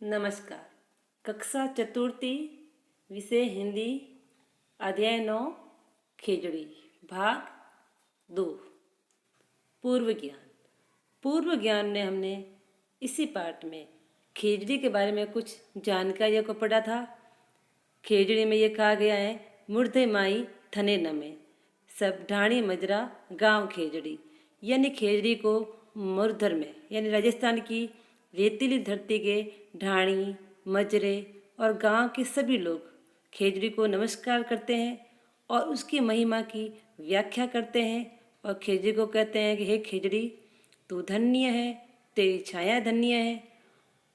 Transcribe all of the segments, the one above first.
नमस्कार। कक्षा चतुर्थी, विषय हिंदी, अध्याय 9, खिचड़ी, भाग 2। पूर्व ज्ञान। पूर्व ज्ञान में हमने इसी पाठ में खिचड़ी के बारे में कुछ जानकारियों को पढ़ा था। खिचड़ी में ये कहा गया है, मुर्दे माई थने नमे, सब ढाणी मजरा गांव खिचड़ी। यानी खिचड़ी को मुरधर में यानी राजस्थान की रेतीली धरती के ढाणी, मजरे और गांव के सभी लोग खिचड़ी को नमस्कार करते हैं और उसकी महिमा की व्याख्या करते हैं और खिचड़ी को कहते हैं कि हे खिचड़ी, तू धन्य है, तेरी छाया धन्य है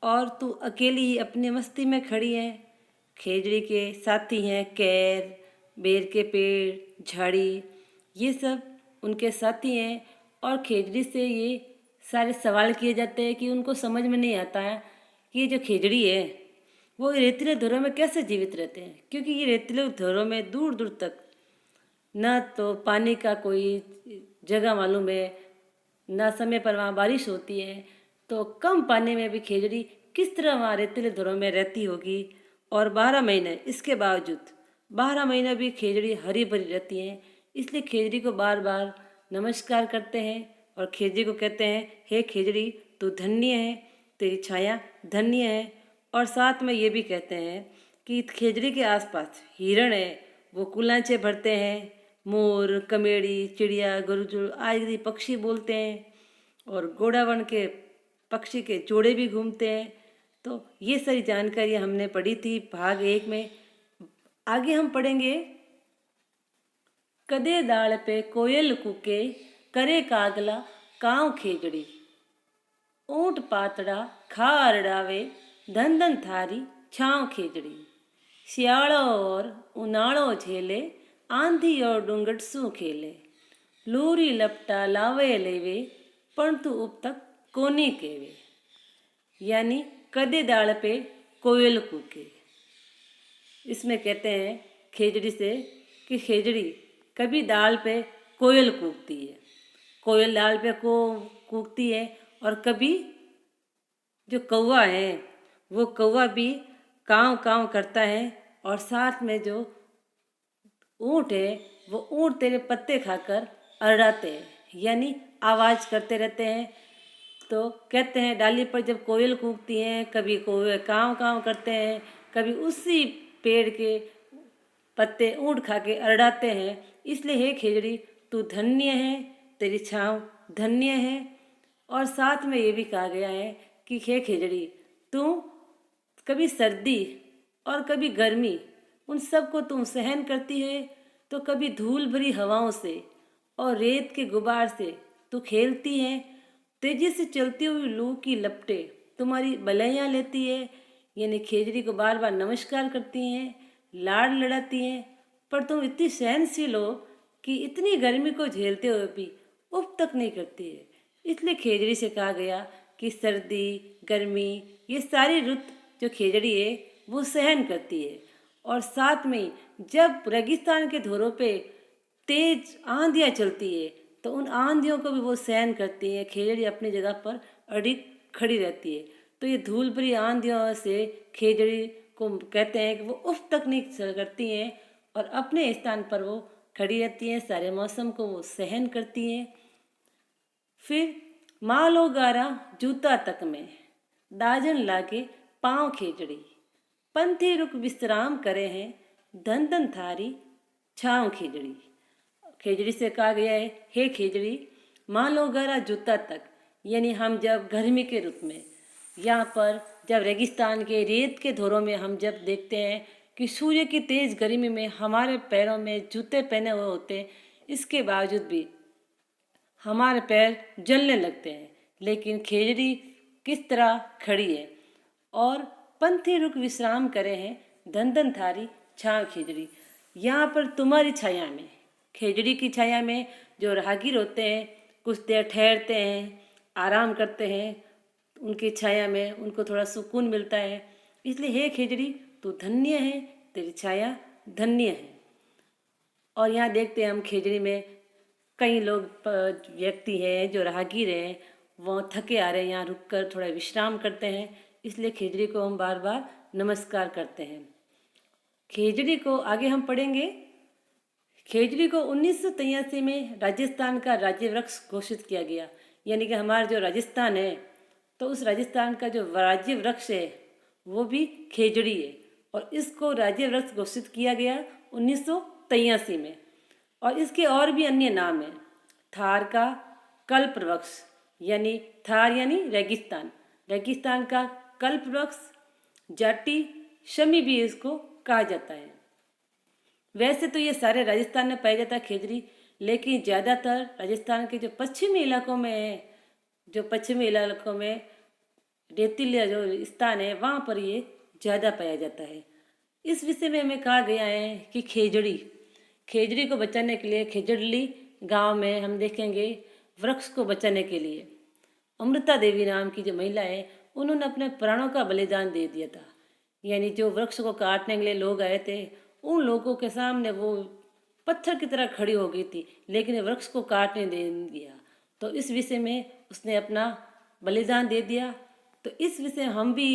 और तू अकेली ही अपनी मस्ती में खड़ी है। खिचड़ी के साथी हैं कैर, बेर के पेड़, झाड़ी, ये सब उनके साथी हैं। और खिचड़ी से ये सारे सवाल किए जाते हैं कि उनको समझ में नहीं आता है कि ये जो खिचड़ी है वो रेतीले धरों में कैसे जीवित रहते हैं, क्योंकि ये रेतीले धरों में दूर दूर तक न तो पानी का कोई जगह मालूम है, न समय पर वहाँ बारिश होती है। तो कम पानी में भी खिचड़ी किस तरह वहाँ रेतीले धरों में रहती होगी। और 12 महीने इसके बावजूद 12 महीने भी खिचड़ी हरी भरी रहती है। इसलिए खिचड़ी को बार बार नमस्कार करते हैं और खिचड़ी को कहते हैं, हे खिचड़ी, तू धन्य है, तेरी छाया धन्य है। और साथ में ये भी कहते हैं कि खिचड़ी के आसपास हिरण है, वो कुलांचे भरते हैं। मोर, कमेड़ी, चिड़िया, गरुड़ आदि पक्षी बोलते हैं और गोडावण के पक्षी के जोड़े भी घूमते हैं। तो ये सारी जानकारी हमने पढ़ी थी भाग 1 में। आगे हम पढ़ेंगे, कदे दाल पे कोयल कूके, करे कागला काँव खिचड़ी, ऊँट पातड़ा खा अरडावे, धन धन थारी छाँव खिचड़ी, सियाड़ो और उनाड़ो झेले, आंधी और डूंगटसू खेले, लूरी लपटा लावे लेवे, परंतु अब तक कोनी केवे। यानी कदे दाल पे कोयल कूके। इसमें कहते हैं खिचड़ी से कि खिचड़ी कभी दाल पे कोयल कूकती है, कोयल दाल पे को कूकती है। और कभी जो कौवा है वो कौवा भी काँव काँव करता है। और साथ में जो ऊँट है वो ऊँट तेरे पत्ते खाकर अरड़ाते हैं, यानी आवाज़ करते रहते हैं। तो कहते हैं डाली पर जब कोयल कूकती हैं, कभी कौवे काँव काँव करते हैं, कभी उसी पेड़ के पत्ते ऊँट खा के अरड़ाते हैं। इसलिए हे खिचड़ी, तू धन्य है, तेरी छाँव धन्य है। और साथ में ये भी कहा गया है कि हे खिचड़ी, तू कभी सर्दी और कभी गर्मी उन सब को तुम सहन करती है, तो कभी धूल भरी हवाओं से और रेत के गुबार से तू खेलती है। तेजी से चलती हुई लू की लपटे तुम्हारी बलैयाँ लेती है। यानी खिचड़ी को बार बार नमस्कार करती हैं, लाड़ लड़ाती हैं, पर तुम इतनी सहनशील हो कि इतनी गर्मी को झेलते हुए भी उफ तक नहीं करती है। इसलिए खिचड़ी से कहा गया कि सर्दी, गर्मी, ये सारी रुत जो खिचड़ी है वो सहन करती है। और साथ में जब रेगिस्तान के धोरों पे तेज आंधियाँ चलती है तो उन आंधियों को भी वो सहन करती है। खिचड़ी अपनी जगह पर अडिग खड़ी रहती है। तो ये धूल भरी आंधियों से खिचड़ी को कहते हैं कि वो उफ तक नहीं करती हैं और अपने स्थान पर वो खड़ी रहती हैं, सारे मौसम को वो सहन करती हैं। फिर मालो गारा जूता तक में, दाजन लागे पाँव खिचड़ी, पंथी रुक विश्राम करे हैं, धन धन थारी छाँव खिचड़ी। खिचड़ी से कहा गया है, हे खिचड़ी, मान लो गरा जूता तक, यानी हम जब गर्मी के रुत में यहाँ पर जब रेगिस्तान के रेत के धोरों में हम जब देखते हैं कि सूर्य की तेज़ गर्मी में हमारे पैरों में जूते पहने हुए होते हैं, इसके बावजूद भी हमारे पैर जलने लगते हैं। लेकिन खिचड़ी किस तरह खड़ी है और पंथी रुक विश्राम करे हैं, धन धन थारी छाँव खिचड़ी। यहाँ पर तुम्हारी छाया में, खिचड़ी की छाया में जो राहगीर होते हैं कुछ देर ठहरते हैं, आराम करते हैं, उनकी छाया में उनको थोड़ा सुकून मिलता है। इसलिए हे खिचड़ी, तू धन्य है, तेरी छाया धन्य है। और यहाँ देखते हैं हम खिचड़ी में कई लोग व्यक्ति हैं जो राहगीर हैं, वो थके आ रहे हैं, यहाँ रुक कर थोड़ा विश्राम करते हैं। इसलिए खेजड़ी को हम बार बार नमस्कार करते हैं। खेजड़ी को आगे हम पढ़ेंगे। खेजड़ी को 1983 में राजस्थान का राज्य वृक्ष घोषित किया गया। यानी कि हमारा जो राजस्थान है, तो उस राजस्थान का जो राज्य वृक्ष है वो भी खेजड़ी है, और इसको राज्य वृक्ष घोषित किया गया 1983 में। और इसके और भी अन्य नाम हैं। थार का कल्प वृक्ष, यानी थार यानी रेगिस्तान, रेगिस्तान का कल्प वृक्ष, जाटी शमी भी इसको कहा जाता है। वैसे तो ये सारे राजस्थान में पाया जाता है खेजड़ी, लेकिन ज़्यादातर राजस्थान के जो पश्चिमी इलाकों में है, जो पश्चिमी इलाकों में रेतीले जो स्थान है वहाँ पर ये ज़्यादा पाया जाता है। इस विषय में हमें कहा गया है कि खेजड़ी को बचाने के लिए खेजड़ली गांव में हम देखेंगे वृक्ष को बचाने के लिए अमृता देवी नाम की जो महिला है, उन्होंने अपने प्राणों का बलिदान दे दिया था। यानी जो वृक्ष को काटने के लिए लोग आए थे, उन लोगों के सामने वो पत्थर की तरह खड़ी हो गई थी, लेकिन वृक्ष को काटने दे दिया। तो इस विषय में उसने अपना बलिदान दे दिया। तो इस विषय हम भी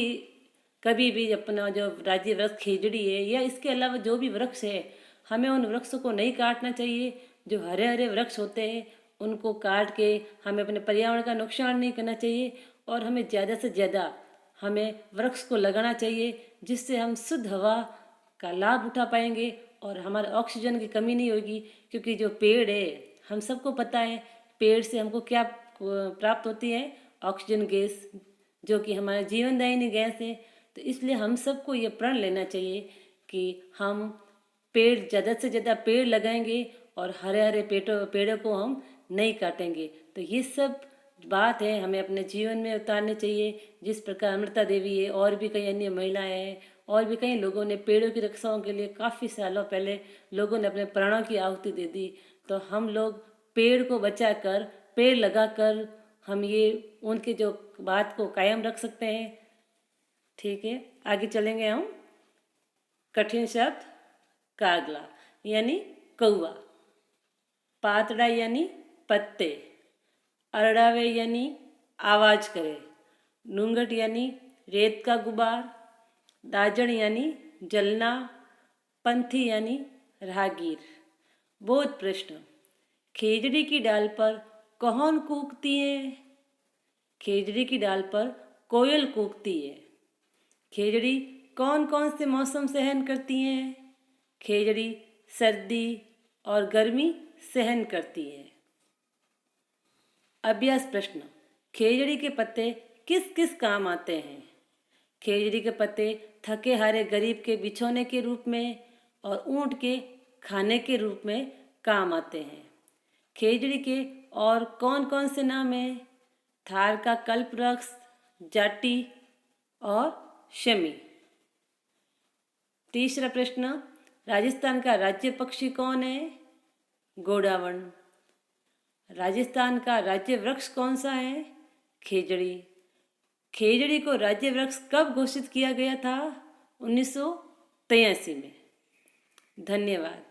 कभी भी अपना जो राज्य वृक्ष खेजड़ी है या इसके अलावा जो भी वृक्ष है, हमें उन वृक्षों को नहीं काटना चाहिए। जो हरे हरे वृक्ष होते हैं उनको काट के हमें अपने पर्यावरण का नुकसान नहीं करना चाहिए, और हमें ज़्यादा से ज़्यादा हमें वृक्ष को लगाना चाहिए, जिससे हम शुद्ध हवा का लाभ उठा पाएंगे और हमारे ऑक्सीजन की कमी नहीं होगी। क्योंकि जो पेड़ है, हम सबको पता है पेड़ से हमको क्या प्राप्त होती है, ऑक्सीजन गैस, जो कि हमारे जीवनदायिनी गैस है। तो इसलिए हम सबको ये प्रण लेना चाहिए कि हम पेड़ ज़्यादा से ज़्यादा पेड़ लगाएंगे और हरे हरे पेड़ों को हम नहीं काटेंगे। तो ये सब बात है हमें अपने जीवन में उतारनी चाहिए। जिस प्रकार अमृता देवी है और भी कई अन्य महिलाएं हैं और भी कई लोगों ने पेड़ों की रक्षाओं के लिए काफ़ी सालों पहले लोगों ने अपने प्राणों की आहुति दे दी। तो हम लोग पेड़ को बचाकर, पेड़ लगाकर हम ये उनके जो बात को कायम रख सकते हैं। ठीक है, आगे चलेंगे हम। कठिन शब्द कागला यानी कौवा, पातड़ा यानी पत्ते, अरड़ावे यानी आवाज करे, नूंगट यानी रेत का गुबार, दाजड़ यानी जलना, पंथी यानी राहगीर। बोध प्रश्न। खेजड़ी की डाल पर कौन कूकती है? खेजड़ी की डाल पर कोयल कूकती है। खेजड़ी कौन कौन से मौसम सहन करती हैं? खेजड़ी सर्दी और गर्मी सहन करती है। अभ्यास प्रश्न। खेजड़ी के पत्ते किस किस काम आते हैं? खेजड़ी के पत्ते थके हारे गरीब के बिछौने के रूप में और ऊंट के खाने के रूप में काम आते हैं। खेजड़ी के और कौन कौन से नाम हैं? थार का कल्प वृक्ष, जाटी और शमी। तीसरा प्रश्न। राजस्थान का राज्य पक्षी कौन है? गोडावण। राजस्थान का राज्य वृक्ष कौन सा है? खेजड़ी। खेजड़ी को राज्य वृक्ष कब घोषित किया गया था? 1983 में। धन्यवाद।